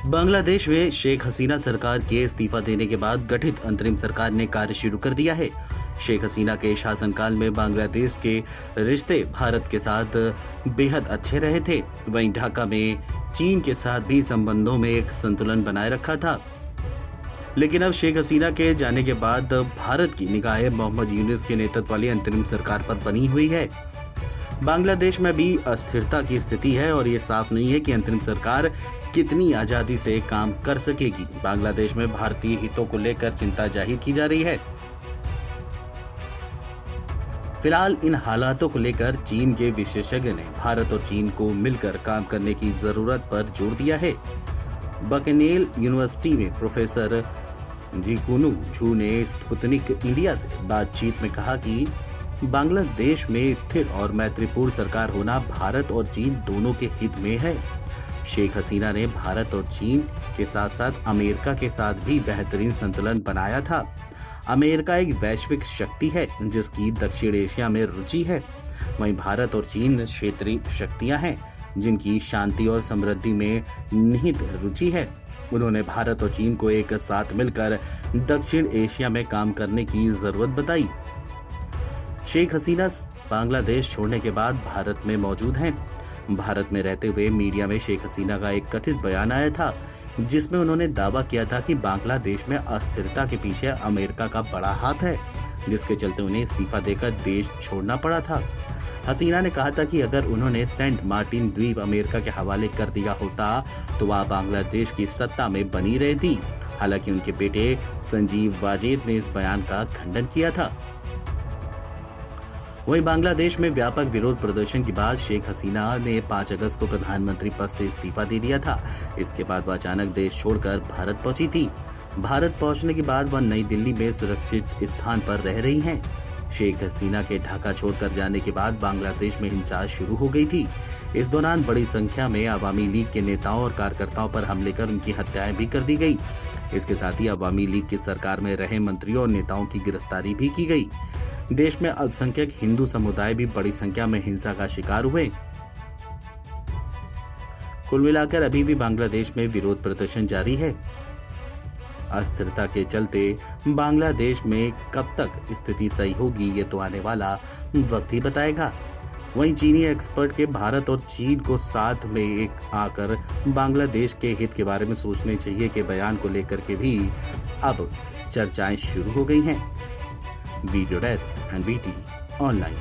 बांग्लादेश में शेख हसीना सरकार के इस्तीफा देने के बाद गठित अंतरिम सरकार ने कार्य शुरू कर दिया है। शेख हसीना के शासनकाल में बांग्लादेश के रिश्ते भारत के साथ बेहद अच्छे रहे थे। वहीं ढाका में चीन के साथ भी संबंधों में एक संतुलन बनाए रखा था। लेकिन अब शेख हसीना के जाने के बाद भारत की निगाहें मोहम्मद यूनुस के नेतृत्व वाली अंतरिम सरकार पर बनी हुई है। बांग्लादेश में भी अस्थिरता की स्थिति है और ये साफ नहीं है कि अंतरिम सरकार कितनी आजादी से काम कर सकेगी। बांग्लादेश में भारतीय हितों को लेकर चिंता जाहिर की जा रही है। फिलहाल इन हालातों को लेकर चीन के विशेषज्ञ ने भारत और चीन को मिलकर काम करने की जरूरत पर जोर दिया है। बकेनेल यूनिवर्सिटी में प्रोफेसर जीकुनु झू ने स्पुतनिक इंडिया से बातचीत में कहा कि बांग्लादेश में स्थिर और मैत्रीपूर्ण सरकार होना भारत और चीन दोनों के हित में है। शेख हसीना ने भारत और चीन के साथ साथ अमेरिका के साथ भी बेहतरीन संतुलन बनाया था। अमेरिका एक वैश्विक शक्ति है जिसकी दक्षिण एशिया में रुचि है। वहीं भारत और चीन क्षेत्रीय शक्तियां हैं जिनकी शांति और समृद्धि में निहित रुचि है। उन्होंने भारत और चीन को एक साथ मिलकर दक्षिण एशिया में काम करने की जरूरत बताई। शेख हसीना बांग्लादेश छोड़ने के बाद भारत में मौजूद हैं। भारत में रहते हुए मीडिया में शेख हसीना का एक कथित बयान आया था जिसमें उन्होंने दावा किया था कि बांग्लादेश में अस्थिरता के पीछे अमेरिका का बड़ा हाथ है, जिसके चलते उन्हें इस्तीफा देकर देश छोड़ना पड़ा था। हसीना ने कहा था कि अगर उन्होंने सेंट मार्टिन द्वीप अमेरिका के हवाले कर दिया होता तो वह बांग्लादेश की सत्ता में बनी रहती। हालांकि उनके बेटे संजीव वाजेद ने इस बयान का खंडन किया था। वहीं बांग्लादेश में व्यापक विरोध प्रदर्शन के बाद शेख हसीना ने 5 अगस्त को प्रधानमंत्री पद से इस्तीफा दे दिया था। इसके बाद वह अचानक देश छोड़कर भारत पहुंची थी। भारत पहुंचने के बाद वह नई दिल्ली में सुरक्षित स्थान पर रह रही हैं। शेख हसीना के ढाका छोड़कर जाने के बाद बांग्लादेश में हिंसा शुरू हो गई थी। इस दौरान बड़ी संख्या में अवामी लीग के नेताओं और कार्यकर्ताओं पर हमले कर उनकी हत्याएं भी कर दी गई। इसके साथ ही अवामी लीग की सरकार में रहे मंत्रियों और नेताओं की गिरफ्तारी भी की गई। देश में अल्पसंख्यक हिंदू समुदाय भी बड़ी संख्या में हिंसा का शिकार हुए। कुल मिलाकर अभी भी बांग्लादेश में विरोध प्रदर्शन जारी है। अस्थिरता के चलते बांग्लादेश में कब तक स्थिति सही होगी ये तो आने वाला वक्त ही बताएगा। वहीं चीनी एक्सपर्ट के भारत और चीन को साथ में एक आकर बांग्लादेश के हित के बारे में सोचने चाहिए के बयान को लेकर के भी अब चर्चाएं शुरू हो गई हैं। Video desk NBT online.